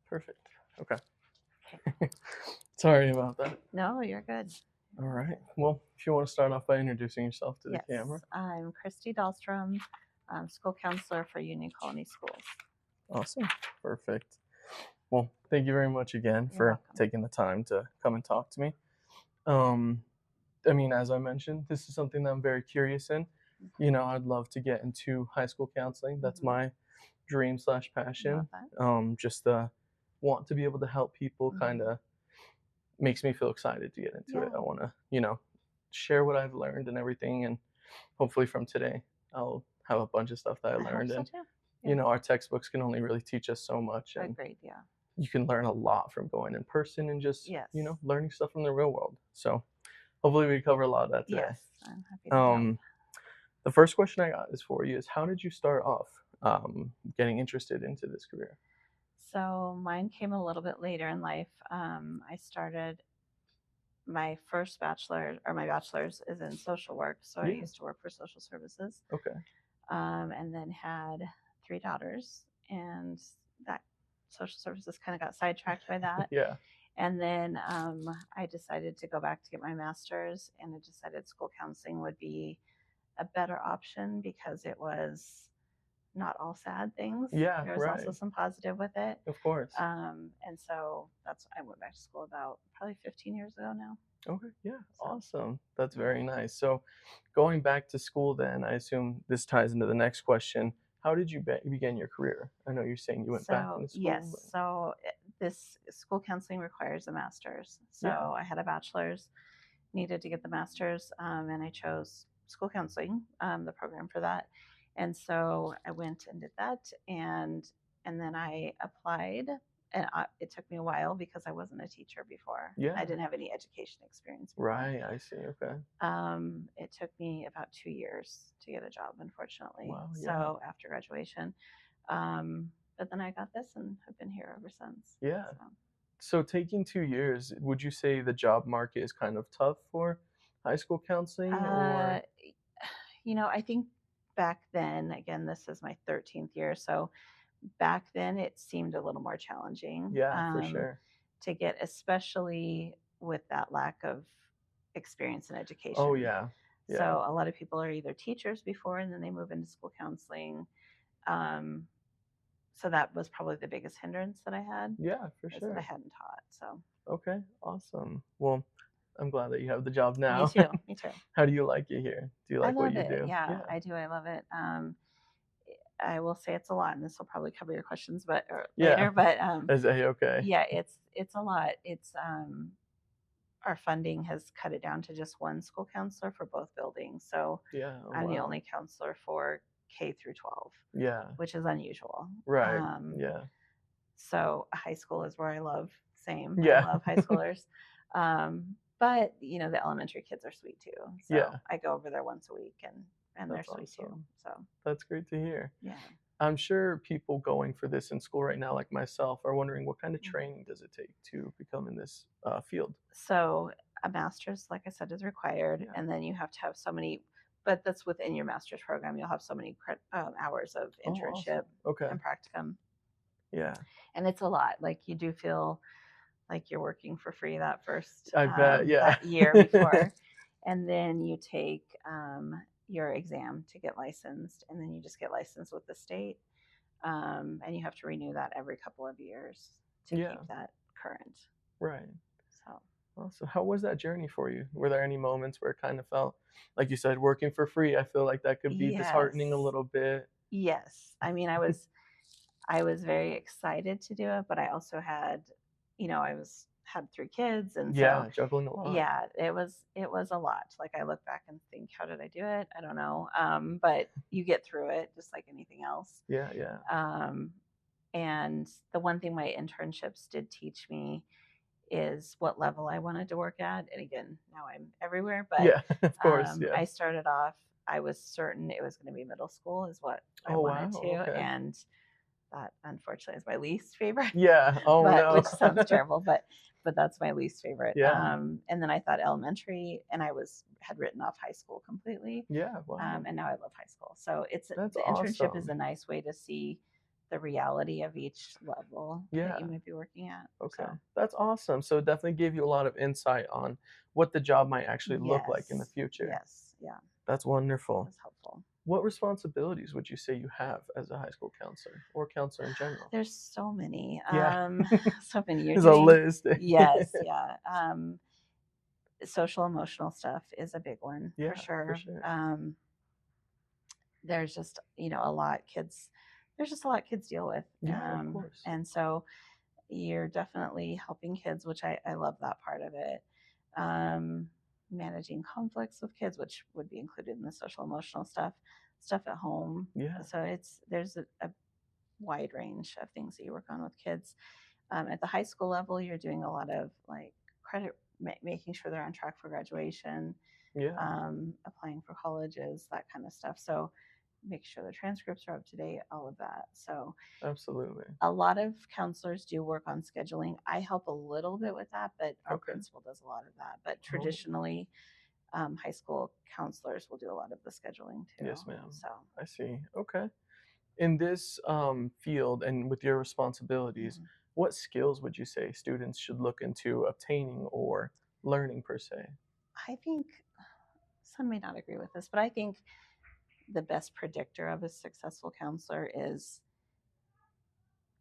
Perfect. Okay. Okay. Sorry about that. No, you're good. All right. Well, if you want to start off by introducing yourself to the Yes, camera. I'm Christy Dahlstrom, school counselor for Union Colony Schools. Awesome. Perfect. Well, thank you very much again You're for welcome. taking the time to come and talk to me. Um, I mean, as I mentioned, this is something that I'm very curious in. I'd love to get into high school counseling. That's Mhm. my dream slash Love passion. that. Just want to be able to help people kind Mhm. of makes me feel excited to get into it. Yeah, I want to, share what I've learned and everything. And hopefully from today, I'll have a bunch of stuff that I I hope learned. so And, too. Yeah, our textbooks can only really teach us so much. And agreed. Yeah. you can learn a lot from going in person and just, Yes. learning stuff from the real world. So hopefully we cover a lot of that today. Yes, I'm happy to help. Um, the first question I got is for you is how did you start off getting interested into this career? So mine came a little bit later in life. I started my first my bachelor's is in social work. So I Yeah. used to work for social services, Okay. and then had three daughters, and that social services kind of got sidetracked by that. Yeah. And then I decided to go back to get my master's, and I decided school counseling would be a better option because it was not all sad things. Yeah. There was also Right. some positive with it. Of course. And so I went back to school about probably 15 years ago now. Okay. Yeah. So, Awesome. That's yeah. very nice. So, going back to school, then I assume this ties into the next question. How did you begin your career? I know you're saying you went back So, into school. yes. But This school counseling requires a master's. So, yeah. I had a bachelor's, needed to get the master's, and I chose school counseling, the program for that. And so I went and did that, and then I applied, and it took me a while because I wasn't a teacher before. I Yeah. didn't have any education experience before. Right. I see. Okay. It took me about 2 years to get a job, unfortunately. Wow. Yeah. So after graduation, um, but then I got this and have been here ever since. Yeah. So. So, taking 2 years, would you say the job market is kind of tough for high school counseling, Uh, or? I think back then, again, this is my 13th year. So back then it seemed a little more challenging Yeah, for sure. to get, especially with that lack of experience in Oh, education. yeah. Yeah. So a lot of people are either teachers before and then they move into school counseling. Um, so that was probably the biggest hindrance that I had, Yeah, for is that I sure. hadn't taught. So Okay. Awesome. Well, I'm glad that you have the job me now. too, me too. How do you like it here? Do you I like what love you it. do? Yeah, Yeah. I do. I love it. I will say it's a lot, and this will probably cover your questions, but or Yeah. later. But Is a okay. yeah, it's a lot. It's our funding has cut it down to just one school counselor for both buildings. So Yeah. Oh, I'm the wow. only counselor for K through 12, Yeah. which is unusual. Right. Yeah. So high school is where I love. Same, I Yeah. love high schoolers. But the elementary kids are sweet too. So Yeah. I go over there once a week, and they're That's sweet too. awesome. So That's great to hear. yeah. I'm sure people going for this in school right now, like myself, are wondering what kind of Mm. training does it take to become in this field? So a master's, like I said, is required, Yeah. and then you have to have so many. But that's within your master's program. You'll have so many hours of Oh, internship awesome. Okay. and practicum, Yeah. and it's a lot. Like you do feel like you're working for free that first I bet. Yeah. that year before, and then you take your exam to get licensed, and then you just get licensed with the state, and you have to renew that every couple of years to Yeah. keep that current. Right. So Awesome. How was that journey for you? Were there any moments where it kind of felt, like you said, working for free? I feel like that could be yes, disheartening a little bit. yes. I mean, I was very excited to do it, but I also had, had three kids, and so Yeah, juggling a lot. yeah, it was a lot. Like I look back and think, how did I do it? I don't know. But you get through it just like anything else. Yeah, yeah. Um, and the one thing my internships did teach me is what level I wanted to work at. And again, now I'm everywhere, but Yeah, of course. Yeah. I started off, I was certain it was going to be middle school is what I Oh, wanted wow. to. Okay. And that unfortunately is my least favorite, Yeah. Oh, but no. which sounds terrible, but that's my least favorite. Yeah. And then I thought elementary, and had written off high school completely. Yeah. Wow. And now I love high school. So That's the internship is awesome. a nice way to see the reality of each level that Yeah. you might be working at. Okay. So That's awesome. So it definitely gave you a lot of insight on what the job might actually look like in the yes, future. yes, yeah, That's it wonderful. was helpful. What responsibilities would you say you have as a high school counselor or counselor in general? There's so many, Yeah. so many. You're There's a doing list. yes, yeah. Social emotional stuff is a big one for Yeah, for sure. sure. There's just a lot kids. There's just a lot kids deal with, Yeah, of course. and so you're definitely helping kids, which I love that part of it. Um, Managing conflicts with kids, which would be included in the social emotional stuff at home. Yeah. So there's a wide range of things that you work on with kids. At the high school level, you're doing a lot of like making sure they're on track for graduation, Yeah, applying for colleges, that kind of stuff. So make sure the transcripts are up to date, all of that. So absolutely. a lot of counselors do work on scheduling. I help a little bit with that, but our Okay. principal does a lot of that. But Oh, traditionally, high school counselors will do a lot of the scheduling too. yes, ma'am. So, I see. Okay. In this field and with your responsibilities, mhm. what skills would you say students should look into obtaining or learning per se? I think some may not agree with this, but I think the best predictor of a successful counselor is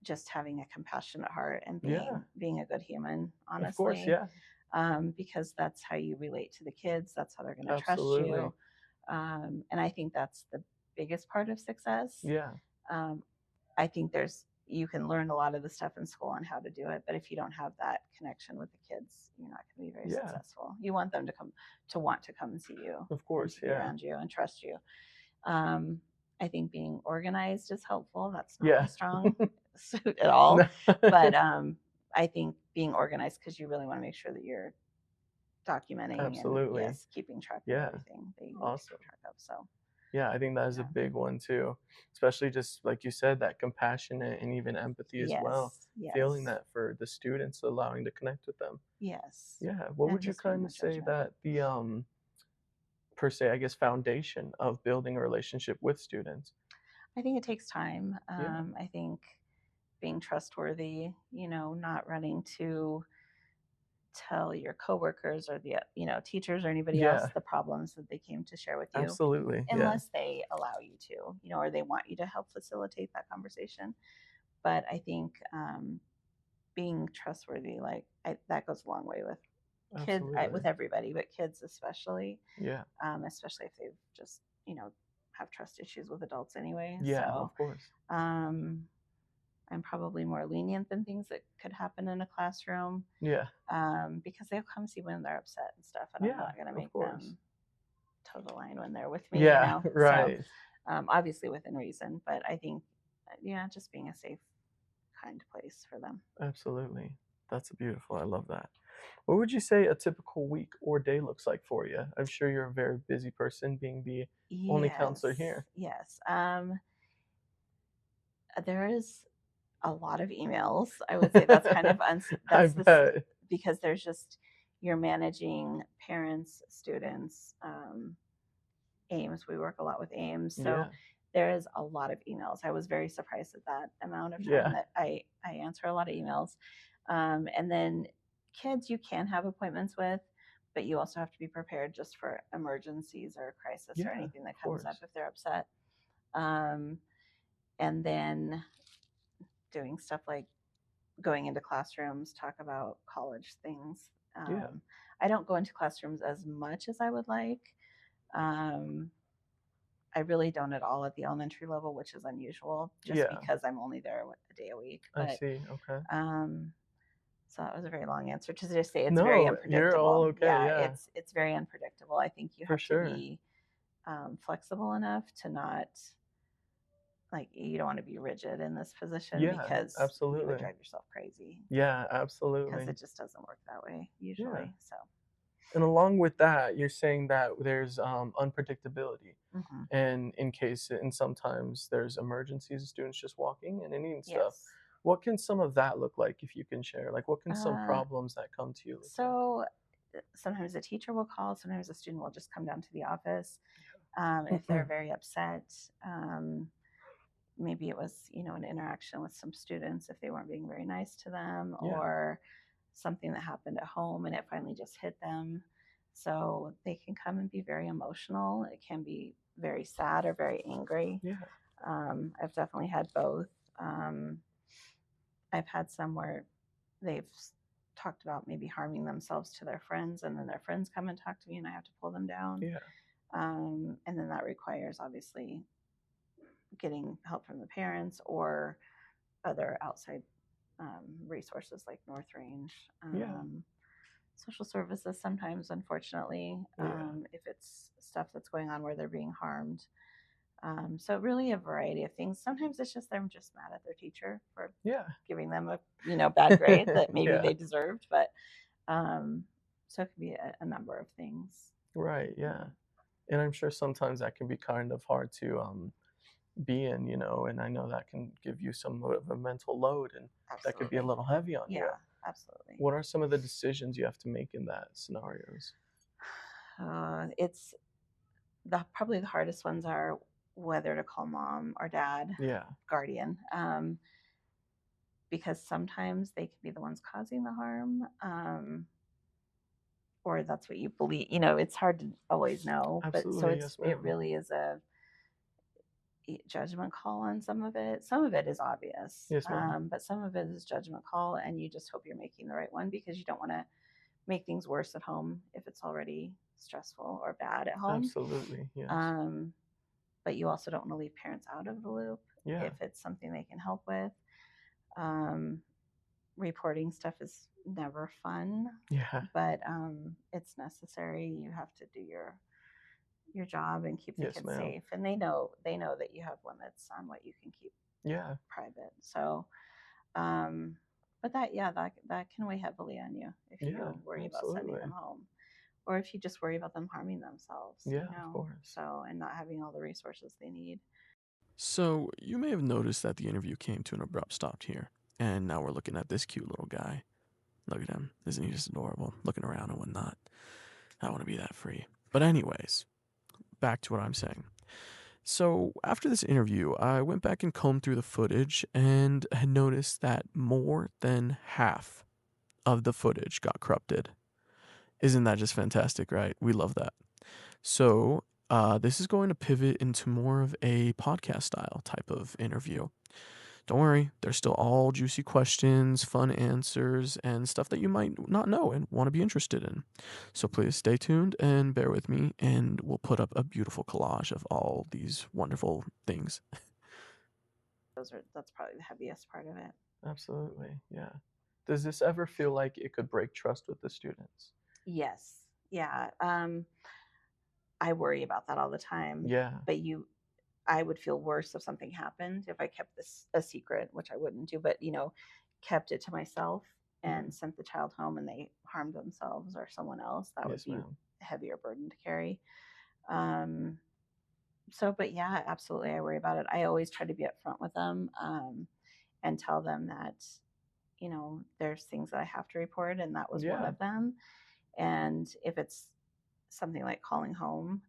just having a compassionate heart and Yeah, being a good human, of course. honestly, Yeah, because that's how you relate to the kids. That's how they're going to trust absolutely. you, and I think that's the biggest part of success. Yeah, Um, I think you can learn a lot of the stuff in school on how to do it, but if you don't have that connection with the kids, you're not going to be very yeah, successful. You want them to want to come and see you of and course. to be Yeah, around you and trust you. Um, I think being organized is helpful. That's not my yeah. strong suit at all, No. but I think being organized because you really want to make sure that you're documenting and Absolutely. yes, keeping track of Yeah, everything that you need to awesome. keep track of. So Yeah, I think that is a yeah, big one too, especially just like you said, that compassionate and even empathy as well. yes, Feeling yes, that for the students, allowing to connect with them. yes, Yeah, what and would you just being kind no of say judgment. that the per se, I guess, foundation of building a relationship with students? I think it takes time. Yeah, I think being trustworthy, not running to tell your coworkers or the teachers or anybody else yeah, the problems that they came to share with you absolutely. Yeah, unless they allow you to, or they want you to help facilitate that conversation. But I think being trustworthy, like that goes a long way with kids, absolutely. with everybody, but kids especially, Yeah, especially if they've just have trust issues with adults anyway. yeah, So of course. um, I'm probably more lenient than things that could happen in a classroom, Yeah, because they'll come see when they're upset and stuff, and I'm yeah, not going to of make course. them toe the line when they're with me, Yeah, So right. obviously within reason, but I think, yeah, just being a safe, kind place for them. Absolutely. That's beautiful. I love that. What would you say a typical week or day looks like for you? I'm sure you're a very busy person being the only counselor Yes, here. yes. There is a lot of emails. I would say that's kind of I that's this bet. because there's just you're managing parents, students, Ames. We work a lot with Ames, so Yeah. there is a lot of emails. I was very surprised at that amount of time Yeah. that I answer a lot of emails, and then kids you can have appointments with, but you also have to be prepared just for emergencies or crisis or Yeah, anything that of comes up course. if they're upset. Um, and then doing stuff like going into classrooms, talk about college things. Yeah. I don't go into classrooms as much as I would like. Um, I really don't at all at the elementary level, which is unusual just Yeah. because I'm only there a day a week. I But see. Okay. um, so that was a very long answer to just say it's very No, you're all unpredictable. okay. Yeah, Yeah, it's very unpredictable. I think you for have to sure. be flexible enough to not like you don't want to be rigid in this position Yeah, because you would absolutely. drive yourself crazy Yeah, because absolutely. it just doesn't work that way Yeah. usually. So, And along with that, you're saying that there's unpredictability. hmm And in case, and sometimes there's emergencies, students just walking and needing stuff. yes. What can some of that look like if you can share? Like, what can some Uh, problems that come to you look like? so sometimes a teacher will call, sometimes a student will just come down to the office if they're very upset. maybe it was, an interaction with some students if they weren't being very nice to them, Yeah. or something that happened at home and it finally just hit them. So they can come and be very emotional. It can be very sad or very angry. Yeah. I've definitely had both. Um, I've had some where they've talked about maybe harming themselves to their friends, and then their friends come and talk to me, and I have to pull them down. Yeah. And then that requires obviously getting help from the parents or other outside resources like North Range, Yeah. social services sometimes, unfortunately, Yeah. if it's stuff that's going on where they're being harmed. So really a variety of things. Sometimes it's just they're just mad at their teacher for Yeah. giving them a bad grade that maybe Yeah. they deserved, but so it could be a number of things. Right. Yeah. And I'm sure sometimes that can be kind of hard to be in, and I know that can give you some of a mental load, and that could be a Absolutely. little heavy on you. Yeah, absolutely. What are some of the decisions you have to make in that scenarios? It's probably the hardest ones are whether to call mom or dad, Yeah. guardian, because sometimes they can be the ones causing the harm, or that's what you believe. It's hard to always know, but so Absolutely. Yes, it ma'am. really is a judgment call on some of it. Some of it is obvious, Yes, ma'am. but some of it is judgment call, and you just hope you're making the right one because you don't want to make things worse at home if it's already stressful or bad at home. Absolutely. Yes. But you also don't want to leave parents out of the loop Yeah. if it's something they can help with. Reporting stuff is never fun, Yeah. but it's necessary. You have to do your job and keep the Yes, kids ma'am. safe, and they know that you have limits on what you can keep Yeah. private. So, but that can weigh heavily on you if you Yeah. worry about sending Absolutely. them home, or if you just worry about them harming themselves. Yeah. Of course. So, and not having all the resources they need. So, you may have noticed that the interview came to an abrupt stop here, and now we're looking at this cute little guy. Look at him. Isn't he just adorable? Looking around and whatnot. I want to be that free. But, anyways, back to what I'm saying. So, after this interview, I went back and combed through the footage and had noticed that more than half of the footage got corrupted. Isn't that just fantastic, right? We love that. So, this is going to pivot into more of a podcast style type of interview. Don't worry, there's still all juicy questions, fun answers, and stuff that you might not know and want to be interested in. So please stay tuned and bear with me, and we'll put up a beautiful collage of all these wonderful things. That's probably the heaviest part of it. Absolutely. Yeah. Does this ever feel like it could break trust with the students? Yes. Yeah. I worry about that all the time. Yeah. But I would feel worse if something happened if I kept this a secret, which I wouldn't do, but kept it to myself and sent the child home and they harmed themselves or someone else. That Yes, would be ma'am. a heavier burden to carry. But yeah, absolutely. I worry about it. I always try to be upfront with them, and tell them that, there's things that I have to report, and that was one Yeah. of them. And if it's something like calling home,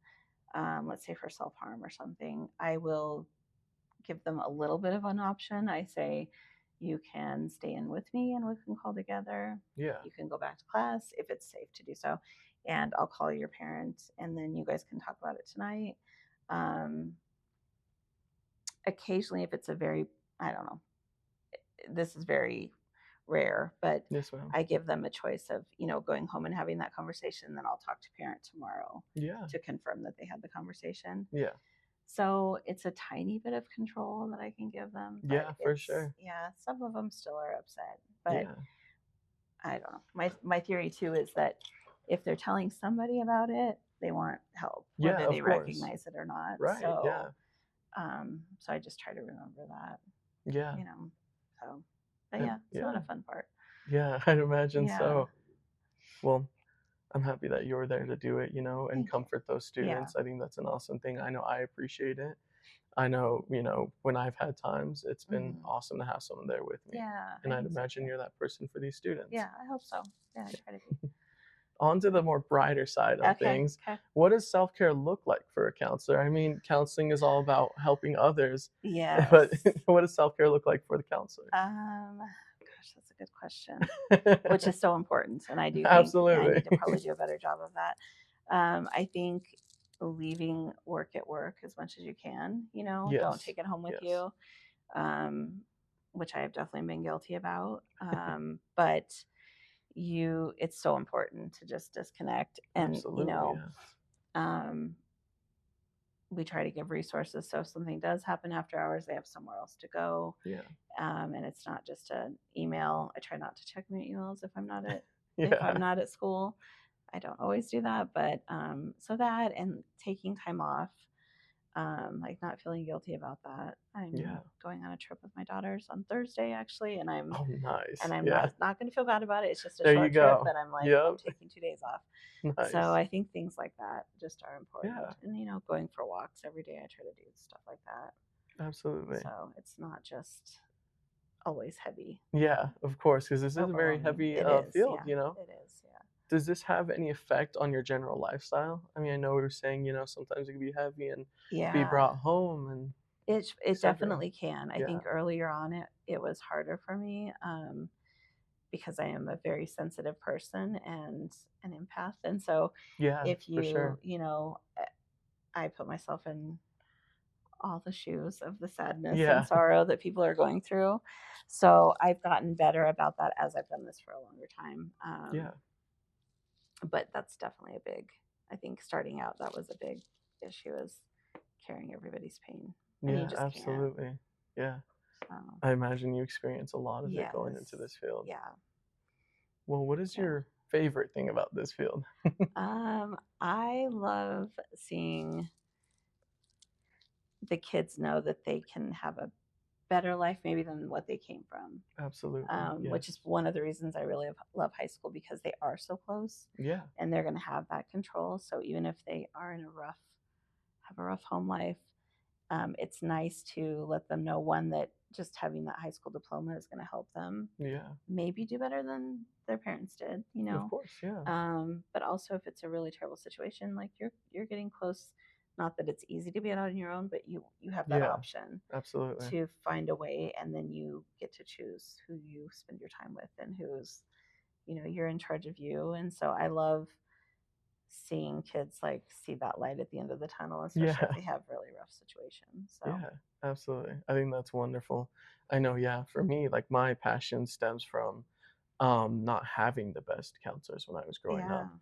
let's say for self harm or something, I will give them a little bit of an option. I say, you can stay in with me and we can call together. Yeah. You can go back to class if it's safe to do so. And I'll call your parent and then you guys can talk about it tonight. Occasionally, if it's I don't know, this is very rare, but Yes, ma'am. I give them a choice of, going home and having that conversation. Then I'll talk to parent tomorrow Yeah. to confirm that they had the conversation. Yeah. So it's a tiny bit of control that I can give them. But Yeah, for sure. Yeah, some of them still are upset, but Yeah. I don't know. My theory too is that if they're telling somebody about it, they want help, Yeah, whether of they course. recognize it or not. Right. So, Yeah. so I just try to remember that. Yeah. So, but yeah, it's not a fun part. Yeah, I'd imagine Yeah. so. Well, I'm happy that you were there to do it, and Thank you. comfort those students. I think that's an awesome thing. I know I appreciate it. I know, when I've had times, it's been awesome to have someone there with me. Yeah. And I I'd think so, imagine too. you're that person for these students. Yeah, I hope so. Yeah, I try to be. on to the more brighter side of Okay. things. Okay. What does self-care look like for a counselor? I mean, counseling is all about helping others, but Yes. what does self-care look like for the counselor? Gosh, that's a good question. Which is so important, and I do think I Absolutely. need to probably do a better job of that. I think leaving work at work as much as you can. Don't Yes. take it home with Yes. you, which I have definitely been guilty about. But it's so important to just disconnect, and Absolutely. Yeah. um, we try to give resources so if something does happen after hours, they have somewhere else to go. Yeah. And it's not just an email. I try not to check my emails if I'm not at Yeah. school. I don't always do that, but so that and taking time off, like not feeling guilty about that. I'm Yeah. going on a trip with my daughters on Thursday actually, and I'm Oh, nice. not going to feel bad about it. It's just a There you short trip, go. but I'm like, I'm Yep. taking 2 days off. Nice. So I think things like that just are important. Yeah. And going for walks every day, I try to do stuff like that. Absolutely. So it's not just always heavy. Yeah, of course, because this is a very Overwhelming. heavy It is, field, yeah. It is, yeah. Does this have any effect on your general lifestyle? I mean, I know we were saying, sometimes it can be heavy and be Yeah. brought home and It cetera. definitely can. I Yeah. think earlier on it was harder for me because I am a very sensitive person and an empath. And so Yeah, if for sure. I put myself in all the shoes of the sadness Yeah. and sorrow that people are going through. So I've gotten better about that as I've done this for a longer time. Yeah. But that's definitely I think starting out, that was a big issue, is carrying everybody's pain. And you Yeah, just absolutely. Yeah. can't. I imagine you experience a lot of it going into Yes. this field. Yeah. Well, what is Yeah. your favorite thing about this field? I love seeing the kids know that they can have a better life maybe than what they came from. Absolutely. Which is one of the reasons I really love high school, because they are so close Yeah. and they're going to have that control. So even if they are have a rough home life, it's nice to let them know, one, that just having that high school diploma is going to help them Yeah. maybe do better than their parents did, Of course, yeah. but also if it's a really terrible situation, like you're getting close. Not that it's easy to be out on your own, but you have that Yeah. option Absolutely. to find a way, and then you get to choose who you spend your time with and who's you're in charge of you. And so I love seeing kids like see that light at the end of the tunnel, especially Yeah. if they have really rough situations. So Yeah, absolutely. I think that's wonderful. I know, yeah, for me, like my passion stems from not having the best counselors when I was growing yeah, up.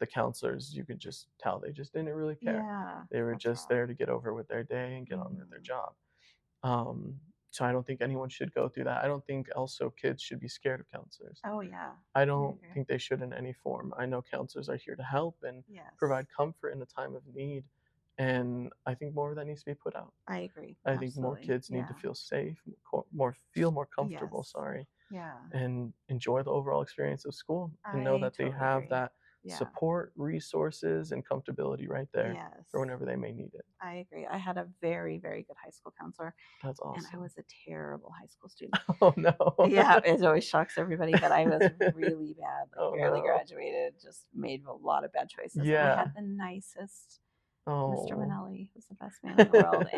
The counselors, you could just tell they just didn't really care. yeah, They were that's just rough. there to get over with their day and get on with their Mhm. job. So I don't think anyone should go through that. I don't think also kids should be scared of counselors. Oh yeah, I don't agree. think they should in any form. I know counselors are here to help and Yes, provide comfort in a time of need. And I think more of that needs to be put out. I agree. I think more Absolutely. kids need to Yeah. feel safe, feel more comfortable, Yes. sorry, Yeah. and enjoy the overall experience of school and know I that they totally have agree. that Yeah. support, resources, and comfortability right there Yes. for whenever they may need it. I agree. I had a very, very good high school counselor, That's and I awesome. was a terrible high school student. Oh no. Yeah, it always shocks everybody, but I was really bad. Like Oh barely no. graduated, just made a lot of bad choices. And I Yeah. had the nicest Mr. Oh. Manelli, who's the best man in the world.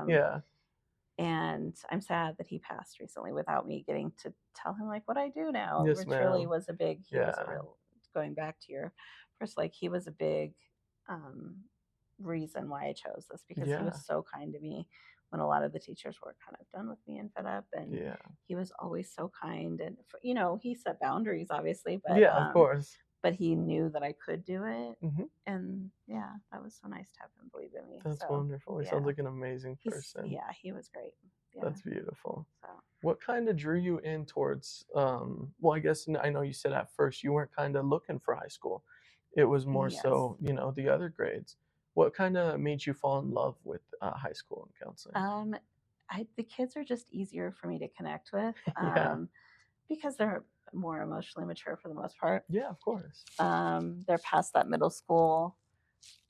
Yeah. And I'm sad that he passed recently without me getting to tell him like what I do now, Yes, which really ma'am. was he was a Yeah. real, going back to your first, like he was a big reason why I chose this, because he Yeah. was so kind to me when a lot of the teachers were kind of done with me and fed up, and Yeah. he was always so kind. And he set boundaries obviously, but Yeah, of course. but he knew that I could do it. Mhm. And yeah, that was so nice to have him believe in me. That's So wonderful. He sounds yeah, like an amazing person. he was great. Yeah. That's beautiful. So What kind of drew you in towards, well, I guess I know you said at first you weren't kind of looking for high school. It was more yes. so, the other grades. What kind of made you fall in love with high school and counseling? The kids are just easier for me to connect with, Yeah. because they're more emotionally mature for the most part. Yeah, of course. They're past that middle school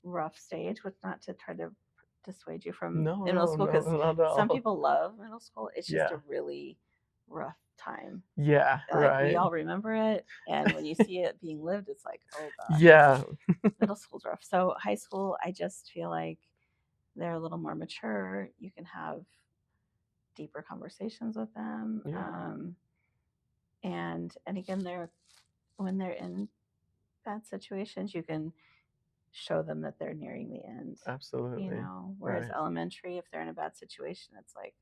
rough stage, which, not to try to dissuade you from No, middle no, school, no, because not at some all. people love middle school. It's just Yeah. a really rough time. time. Yeah, Like, we right. all remember it, and when you see it being lived, it's like, oh gosh, Yeah, middle school's rough. So high school, I just feel like they're a little more mature. You can have deeper conversations with them, yeah, and again, they're when they're in bad situations, you can show them that they're nearing the end. absolutely. Whereas Right. elementary, if they're in a bad situation, it's like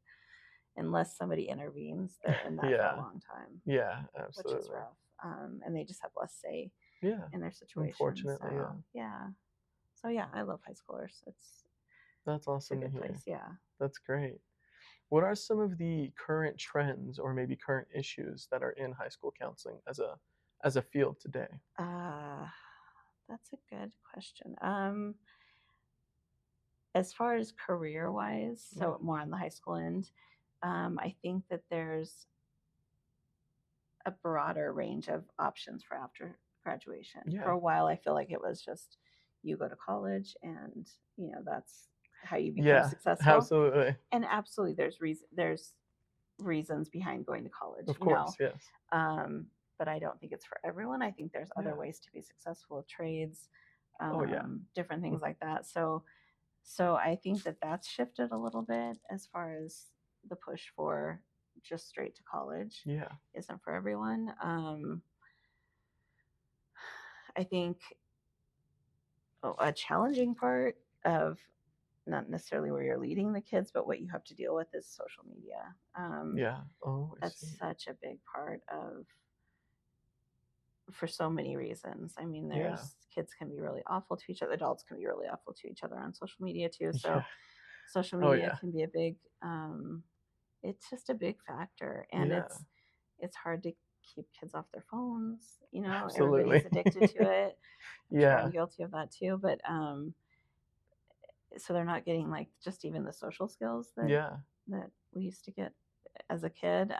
unless somebody intervenes, they're in that for a Yeah, long time, yeah, which is absolutely. rough. And they just have less say Yeah, in their situation. unfortunately, yeah. So yeah, I love high schoolers. That's It's a awesome to good hear. place. Yeah. That's great. What are some of the current trends or maybe current issues that are in high school counseling as a field today? Uh, that's a good question. As far as career wise, Yeah. so more on the high school end, I think that there's a broader range of options for after graduation. For Yeah. a while, I feel like it was just you go to college and that's how you become Yeah, successful. absolutely. And absolutely, there's reasons behind going to college. Of course, yes. Um, but I don't think it's for everyone. I think there's other Yeah. ways to be successful with trades, Oh, yeah. different things like that. So I think that that's shifted a little bit as far as the push for just straight to college Yeah. isn't for everyone. I think a challenging part of not necessarily where you're leading the kids, but what you have to deal with is social media. Yeah. Oh, I That's see. such a big part of for so many reasons. I mean, Yeah. there's kids can be really awful to each other, adults can be really awful to each other on social media too. Yeah. So social Oh, media yeah. can be a big it's just a big factor, and Yeah. it's hard to keep kids off their phones. Absolutely. Everybody's addicted to it. I'm sure I'm Yeah. guilty of that too, but so they're not getting like just even the social skills Yeah. that we used to get as a kid.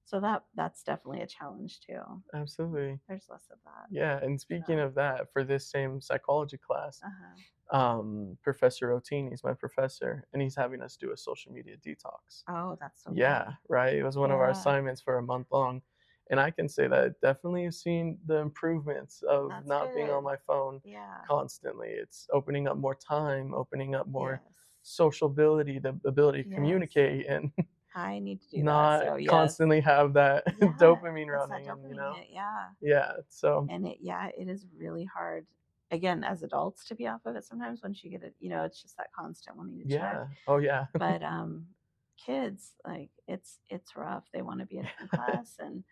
So that's definitely a challenge too. Absolutely. There's less of that. Yeah, and speaking So, of that, for this same psychology class, uh-huh. Professor Otini is my professor, and he's having us do a social media detox. Oh, that's so Yeah, good. right. It was one of our Yeah, assignments for a month long, and I can say that I definitely have seen the improvements of that's not being on good. my phone Yeah. constantly. It's opening up more time, opening up more Yes. sociability, the ability to Yes. communicate, and I need to do that. not So yes. constantly have that Yeah, dopamine it's that running, and dopamine hit. Yeah. yeah. So And it is really hard again as adults to be off of it sometimes once you get it, it's just that constant wanting to check. yeah, oh yeah, But kids, like it's rough. They want to be in class, and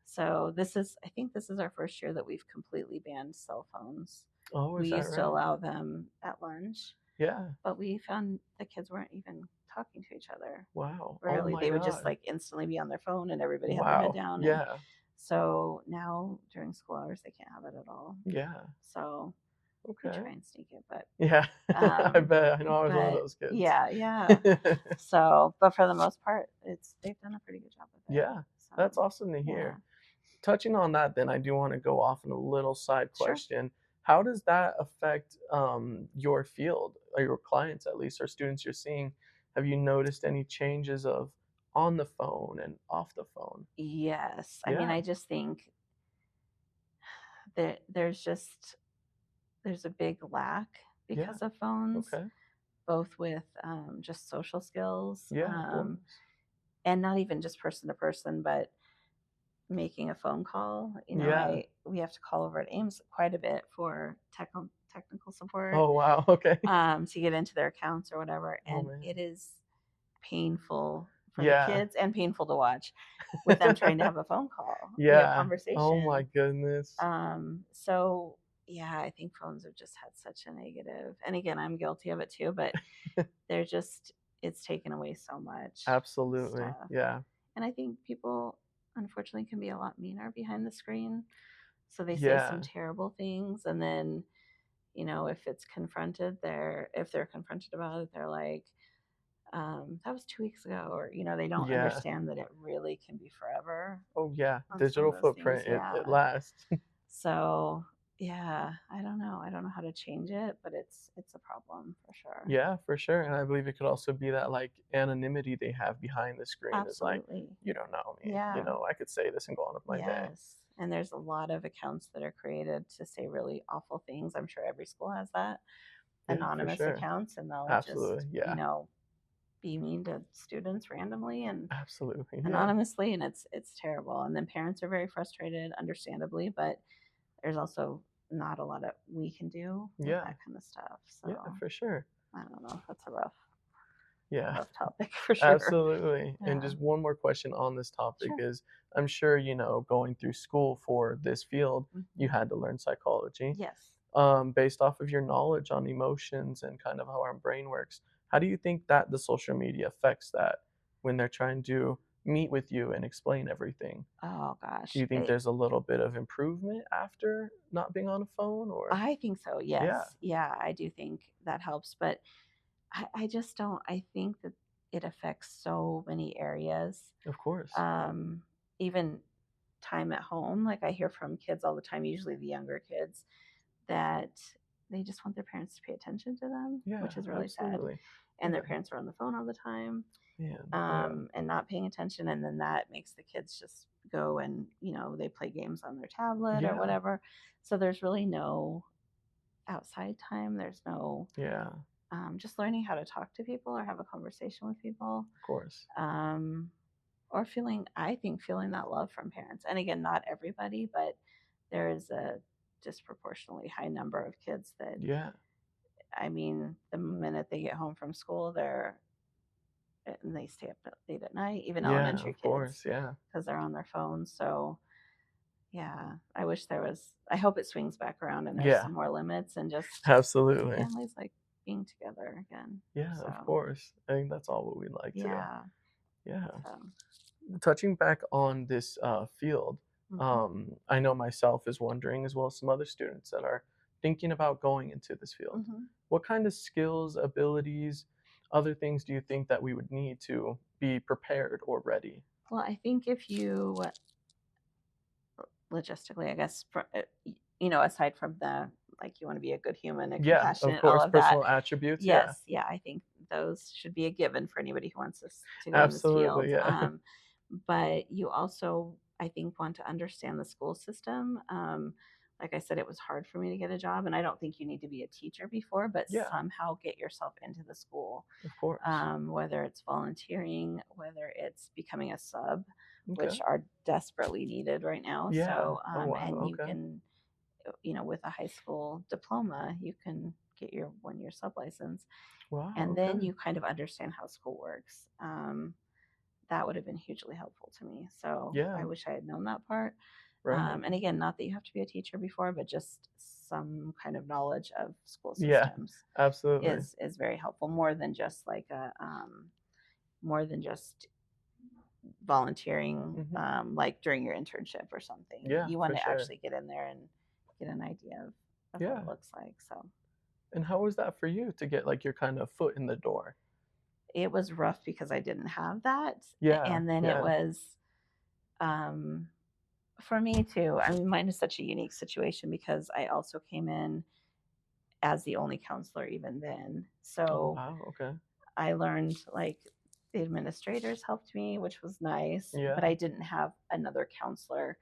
so I think this is our first year that we've completely banned cell phones. oh, We is that used to right? allow them at lunch, Yeah. but we found the kids weren't even talking to each other. Wow. Oh Really, my they would just God. like instantly be on their phone and everybody had their head Wow. down. And Yeah. so now during school hours, they can't have it at all. Yeah. So we Okay. try and sneak it, but Yeah. I um, bet. I know I was one of but those kids. yeah. So, but for the most part, they've done a pretty good job with it. Yeah. So That's awesome to yeah, hear. Touching on that, then I do want to go off on a little side sure. question. How does that affect your field, or your clients at least, or students you're seeing? Have you noticed any changes of on the phone and off the phone? Yes, I mean, Yeah. I just think that there's a big lack Yeah. because of phones, Okay. both with just social skills, Yeah, of course. and not even just person to person, but making a phone call. Yeah. We have to call over at Ames quite a bit for technical support, Oh wow. Okay. to get into their accounts or whatever, Oh and man. it is painful for the Yeah. kids and painful to watch with them trying to have a phone call, Yeah. Oh my conversation. goodness. So yeah, I think phones have just had such a negative, and again, I'm guilty of it too, but they're just, it's taken away so much Absolutely. stuff. Yeah. And I think people, unfortunately, can be a lot meaner behind the screen. So they say some Yeah. terrible things, and then, if they're confronted about it, they're like, that was 2 weeks ago, or, they don't Yeah. understand that it really can be forever Oh yeah. on some Digital of those things. footprint. It Yeah. lasts. So yeah, I don't know. I don't know how to change it, but it's a problem for sure. Yeah, for sure, and I believe it could also be that, like, anonymity they have behind the screen is like, Absolutely. "You don't know me," Yeah. I could say this and go on with my day. Yes. And there's a lot of accounts that are created to say really awful things. I'm sure every school has that. Yeah, for Anonymous sure. accounts, and they'll Absolutely, just, yeah. be mean to students randomly and Absolutely, yeah. anonymously, and it's terrible. And then parents are very frustrated, understandably, but there's also not a lot of we can do with Yeah, that kind of stuff. So yeah, for sure. I don't know. That's a Yeah. rough topic for sure. Absolutely. And Yeah. just one more question on this topic Sure. is I'm sure, going through school for this field, you Mhm. had to learn psychology. Yes. Based off of your knowledge on emotions and kind of how our brain works, how do you think that the social media affects that when they're trying to meet with you and explain everything? Oh Do gosh. you think there's a little bit of improvement after not being on a phone or I think so. yeah, Yes. Yeah, I do think that helps. But I just don't, I think that it affects so many areas. of course. Um, Even time at home. Like I hear from kids all the time, usually the younger kids, that they just want their parents to pay attention to them, Yeah, which is really sad. absolutely. And their Yeah, parents are on the phone all the time, man. Yeah. and not paying attention. And then that makes the kids just go and, they play games on their tablet or Yeah. whatever. So there's really no outside time. There's no Yeah, just learning how to talk to people or have a conversation with people. of course. Um, or I think feeling that love from parents. And again, not everybody, but there is a disproportionately high number of kids that, Yeah. I mean, the minute they get home from school, and they stay up late at night, even Yeah, elementary of kids, course. Yeah. because they're on their phones. So, yeah, I hope it swings back around and there's Yeah, some more limits and just absolutely. families like being together again. Yeah, of So, course. I think that's all what we'd like to do. yeah. Yeah. So, Touching back on this field, mhm, I know myself is wondering, as well as some other students that are thinking about going into this field. mhm. What kind of skills, abilities, other things do you think that we would need to be prepared or ready? Well, I think if you logistically, I guess, aside from the like you want to be a good human and Yeah, of compassionate, all course. of that. Personal attributes. Yeah, Yes, yeah, I think those should be a given for anybody who wants us to go in this absolutely. field. Yeah. But you also, I think, want to understand the school system. Like I said, it was hard for me to get a job, and I don't think you need to be a teacher before, but Yeah, somehow get yourself into the school, of course. whether it's volunteering, whether it's becoming a sub, Okay. which are desperately needed right now. Yeah. So, Oh, wow. and you Okay. can, with a high school diploma, you can get your 1 year sub license, Wow. and then Okay. you kind of understand how school works. That would have been hugely helpful to me. So Yeah. I wish I had known that part. Right. And again, not that you have to be a teacher before, but just some kind of knowledge of school Yeah. systems Absolutely. is very helpful. More than just volunteering, Mhm. like during your internship or something. Yeah, You want for to sure. actually get in there and get an idea of what it Yeah. looks like. So And how was that for you to get like your kind of foot in the door? it was rough because I didn't have that. Yeah. And then it Yeah. was, um, for me too. I mean, mine is such a unique situation because I also came in as the only counselor even then. Oh, So wow. Okay. I learned like the administrators helped me, which was nice, but Yeah. I didn't have another counselor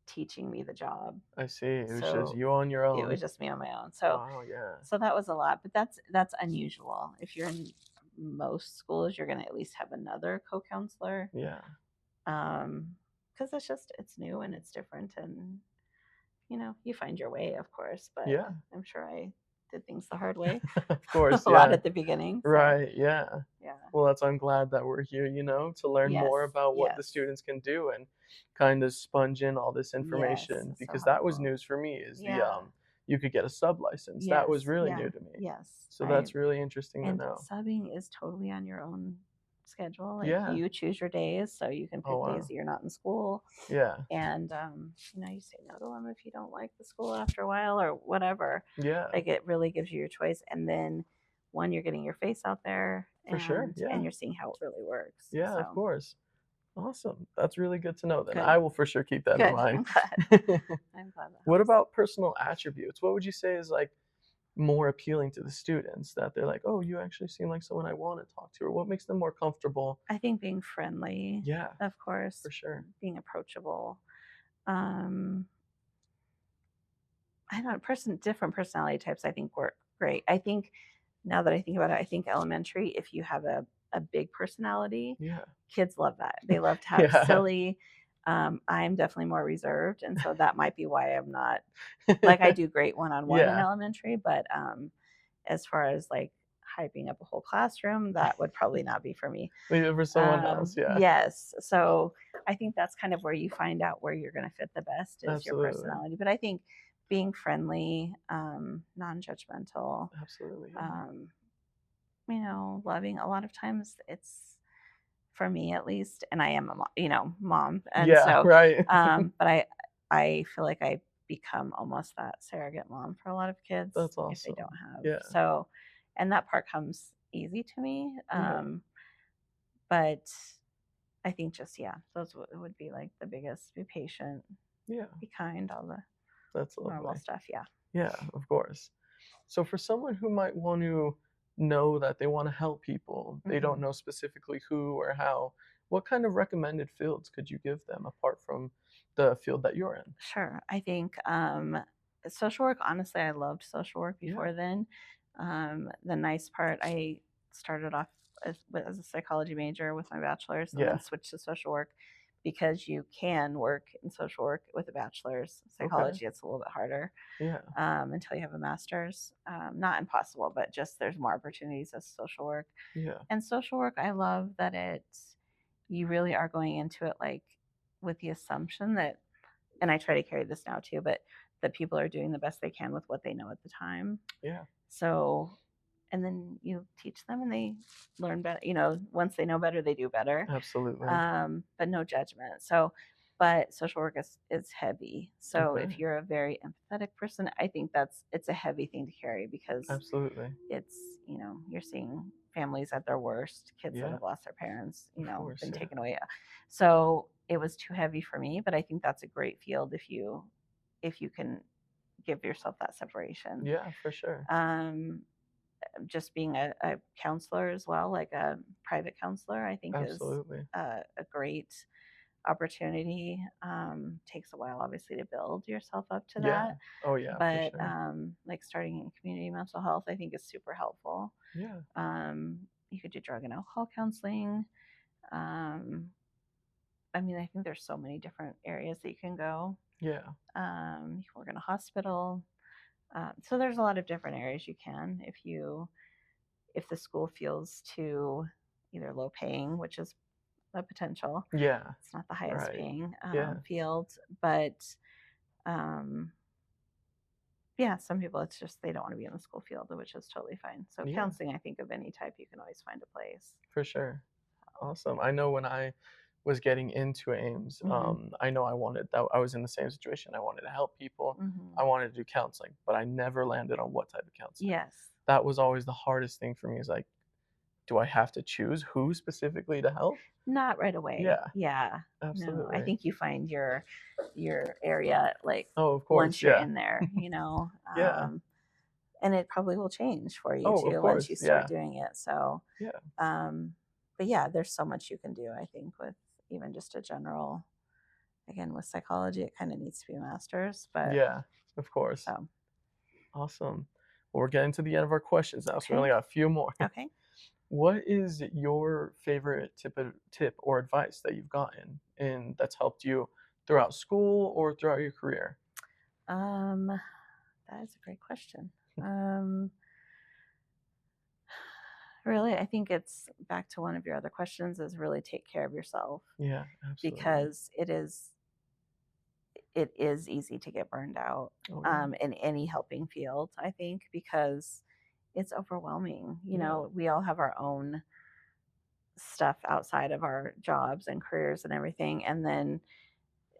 teaching me the job. I see. It was just So you on your it was own. just me on my own. So Wow. Yeah. so that was a lot, but that's unusual. If you're in most schools, you're going to at least have another co-counselor, Yeah. because it's new and it's different, and you find your way, of course. But Yeah. I'm sure I did things the hard way Of course. a lot Yeah. at the beginning. So Right. Yeah. yeah, Well, I'm glad that we're here, to learn yes, more about what the yes, students can do and kind of sponge in all this yes, information so because that was helpful. news for me is the Yeah, you could get a sub license. That was yes, really yeah, new to me. yes. So that's really interesting to And know. subbing is totally on your own schedule. Like Yeah. you choose your days, so you can Oh, pick days wow. that you're not in school, Yeah. and you say no to them if you don't like the school after a while or whatever. Yeah. Like it really gives you your choice, and then one, you're getting your face out there, For sure. and Yeah. you're seeing how it really works. Yeah, of So course. Awesome. That's really good to know then. Good. I will for sure keep that in Good. mind. I'm glad. I'm glad that What helps. about personal attributes? What would you say is like more appealing to the students that they're like, "Oh, you actually seem like someone I want to talk to," or what makes them more comfortable? I think being friendly, Yeah, of course, for sure. being approachable. Um, I don't know, different personality types I think work great. I think now that I think about it, I think elementary, if you have a big personality, Yeah. kids love that. They love to have Yeah. silly. I'm definitely more reserved, and so that might be why I'm not like I do great one on one in Yeah. elementary, but as far as like hyping up a whole classroom, that would probably not be for me. Maybe for someone else, yeah. Yes. So I think that's kind of where you find out where you're going to fit the best is your Absolutely. personality. But I think being friendly, non-judgmental, Absolutely, yeah. loving. A lot of times it's for me at least, and I am a mom, and Yeah, so, right. but I feel like I become almost that surrogate mom for a lot of kids That's if they don't awesome. have Yeah, so, and that part comes easy to me. yeah, But I think just those would be like the biggest. Be patient, yeah. be kind, all the That's normal lovely. stuff. Yeah. Yeah, of course. So for someone who might want to know that they want to help people, they don't Mhm. know specifically who or how, what kind of recommended fields could you give them apart from the field that you're in? Sure. I think social work, honestly, I loved social work Yeah. before then. The nice part, I started off as a psychology major with my bachelor's and then Yeah. switched to social work because you can work in social work with a bachelor's. Okay. Psychology, it's a little bit harder Yeah. until you have a master's. Not impossible, but just there's more opportunities as social work. Yeah. And social work, I love that you really are going into it like with the assumption that, and I try to carry this now too, but that people are doing the best they can with what they know at the time. Yeah. So, and then you teach them and they learn better. Once they know better, they do better. Absolutely. But no judgment. So, but social work is heavy. So Okay. if you're a very empathetic person, I think it's a heavy thing to carry because Absolutely. it's, you're seeing families at their worst, kids that Yeah. have lost their parents, Of course. been Yeah. taken away. So it was too heavy for me, but I think that's a great field if you can give yourself that separation. Yeah, for sure. Just being a counselor as well, like a private counselor, I think is Absolutely. a great opportunity. Takes a while, obviously, to build yourself up to Yeah. that, Oh yeah, for but sure. like starting in community mental health, I think is super helpful. Yeah. You could do drug and alcohol counseling. Um, I mean, I think there's so many different areas that you can go. Yeah. You can work in a hospital. So there's a lot of different areas you can if the school feels too either low paying, which is a potential. Yeah. It's not the highest Right. paying Yeah. field, but um, yeah, some people it's just they don't want to be in the school field, which is totally fine. So Yeah. counseling, I think of any type, you can always find a place. For sure. Awesome. I know when I was getting into Ames, Mm-hmm. I know I wanted that. I was in the same situation. I wanted to help people. Mm-hmm. I wanted to do counseling, but I never landed on what type of counseling. Yes. That was always the hardest thing for me. Is like, do I have to choose who specifically to help? Not right away. Yeah, Yeah. No, I absolutely. think you find your area like Oh, of once course. you're Yeah. in there, Yeah. and it probably will change for you Oh, of too once you course. start Yeah. doing it. So, Yeah. but yeah, there's so much you can do. I think with even just a general, again with psychology, it kind of needs to be a master's, but Yeah. Of course. so Awesome. Well, we're getting to the end of our questions now, so we okay, only got a few more. okay. What is your favorite tip or advice that you've gotten and that's helped you throughout school or throughout your career? Um, that is a great question. Um, Really, I think it's back to one of your other questions is really take care of yourself Yeah, absolutely. because it is easy to get burned out Oh, yeah. in any helping field, I think, because it's overwhelming. Yeah. We all have our own stuff outside of our jobs and careers and everything. And then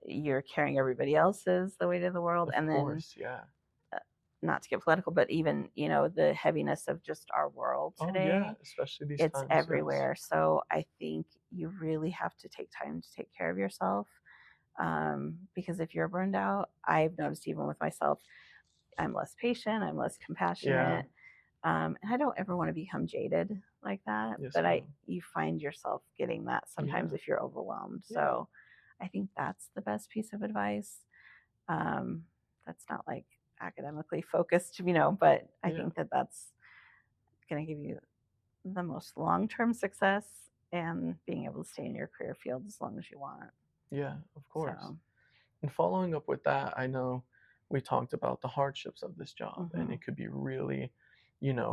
you're carrying everybody else's the weight of the world. Of And then course. Yeah. not to get political, but even, the heaviness of just our world Oh, yeah, today, especially these it's times, yes. everywhere. So I think you really have to take time to take care of yourself. Because if you're burned out, I've noticed even with myself, I'm less patient, I'm less Yeah. compassionate. And I don't ever want to become jaded like that, Yes, but ma'am. you find yourself getting that sometimes Yeah. if you're overwhelmed. Yeah. So I think that's the best piece of advice. Um, that's not like academically focused, but I Yeah. think that that's going to give you the most long-term success and being able to stay in your career field as long as you want. Yeah, of course. So, And following up with that, I know we talked about the hardships of this job, and mhm, it could be really,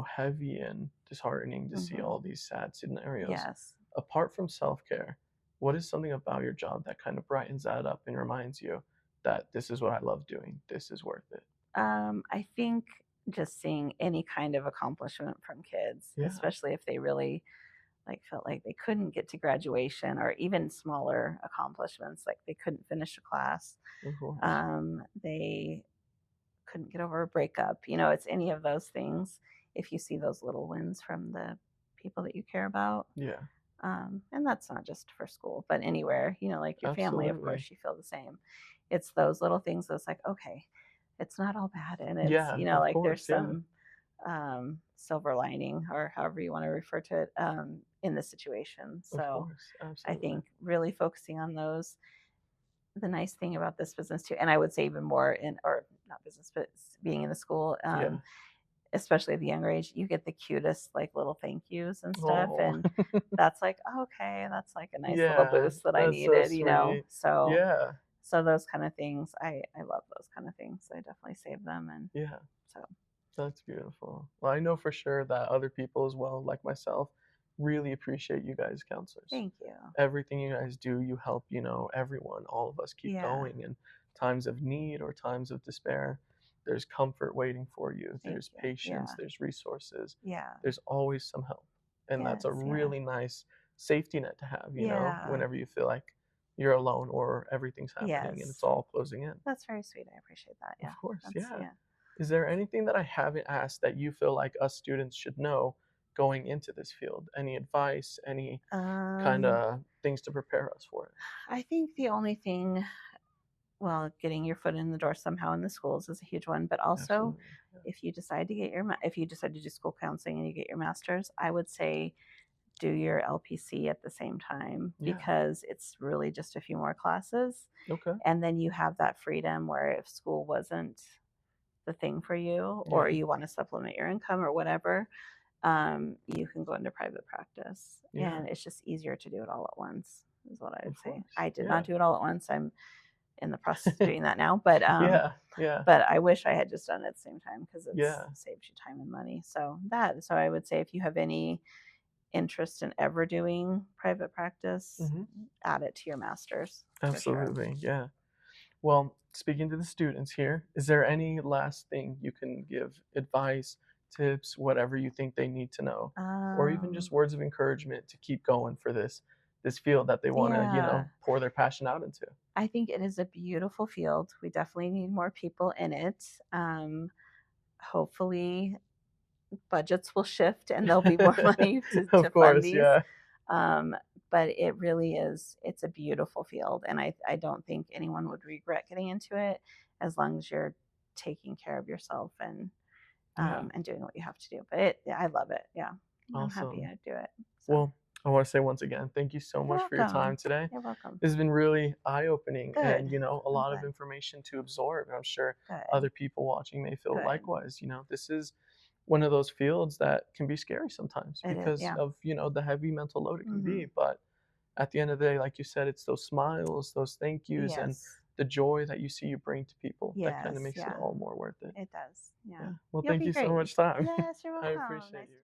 heavy and disheartening to see mhm. all these sad scenarios. Yes. Apart from self care, what is something about your job that kind of brightens that up and reminds you that this is what I love doing? This is worth it. I think just seeing any kind of accomplishment from kids, Yeah, especially if they really felt like they couldn't get to graduation or even smaller accomplishments, like they couldn't finish a class, of course. they couldn't get over a breakup. It's any of those things. If you see those little wins from the people that you care about, Yeah, and that's not just for school, but anywhere, like your family, of absolutely. course, you feel the same. It's those little things that's like, okay, it's not all bad. And it's, Yeah, of like there's course. Yeah, some silver lining or however you want to refer to it in the situation. of So course. I Absolutely. think really focusing on those, the nice thing about this business too, and I would say even more or not business, but being in the school, Yeah. especially at the younger age, you get the cutest like little thank yous and stuff. Oh, And that's like, okay, that's like a nice little yeah, boost that I that's so needed. sweet. So Yeah, those kind of things, I love those kind of things. I definitely save them. And yeah. so That's beautiful. Well, I know for sure that other people as well, like myself, really appreciate you guys, counselors. thank you. Everything you guys do, you help, everyone, all of us keep Yeah, going in times of need or times of despair. There's comfort waiting for you. thank There's you. patience, Yeah, there's resources. yeah, There's always some help. And that's a yes, yeah, really nice safety net to have, yeah, whenever you feel like you're alone or everything's happening and it's yes. all closing in. That's very sweet. I appreciate that. Of Yeah, course, that's yeah. yeah. Is there anything that I haven't asked that you feel like us students should know going into this field? Any advice, any kind Um, of things to prepare us for it? I think the only thing, well, getting your foot in the door somehow in the schools is a huge one, but also Absolutely. Yeah. if you decide to get if you decide to do school counseling and you get your master's, I would say do your LPC at the same time Yeah. because it's really just a few more classes. Okay. And then you have that freedom where if school wasn't the thing for you or Yeah. you want to supplement your income or whatever, you can go into private practice. Yeah. And it's just easier to do it all at once, is what I Of would say. course. I did Yeah. not do it all at once. I'm in the process of doing that now, but Yeah. Yeah. I wish I had just done it at the same time because it's Yeah. saves you time and money. So I would say if you have any interest in ever doing private practice, Hmm. add it to your master's for sure. Absolutely. Yeah. Well, speaking to the students here, is there any last thing you can give advice, tips, whatever you think they need to know, or even just Um, words of encouragement to keep going for this field that they want to, yeah, pour their passion out into? I think it is a beautiful field. We definitely need more people in it. Hopefully, budgets will shift and there'll be more money to Of fund course, these. yeah. Um, but it really is, it's a beautiful field. And I don't think anyone would regret getting into it as long as you're taking care of yourself Yeah. and doing what you have to do. But I love it. Yeah. I'm happy Awesome. I do it. So Well, I want to say once again, thank you so you're much for your time welcome. today. You're welcome. This has been really eye-opening and, Good. a I'm lot of glad. information to absorb. And I'm sure Good. other people watching may feel Good. likewise. This is one of those fields that can be scary sometimes It is. because Yeah. of, the heavy mental load it can Hmm. be. But at the end of the day, like you said, it's those smiles, those thank yous, and Yes. the joy that you see you bring to people that kind of Yes. makes it Yeah. all more worth it. It does. Yeah. Yeah. Well, You'll thank be you so great. much, time. Yes. You're I welcome. appreciate Nice you.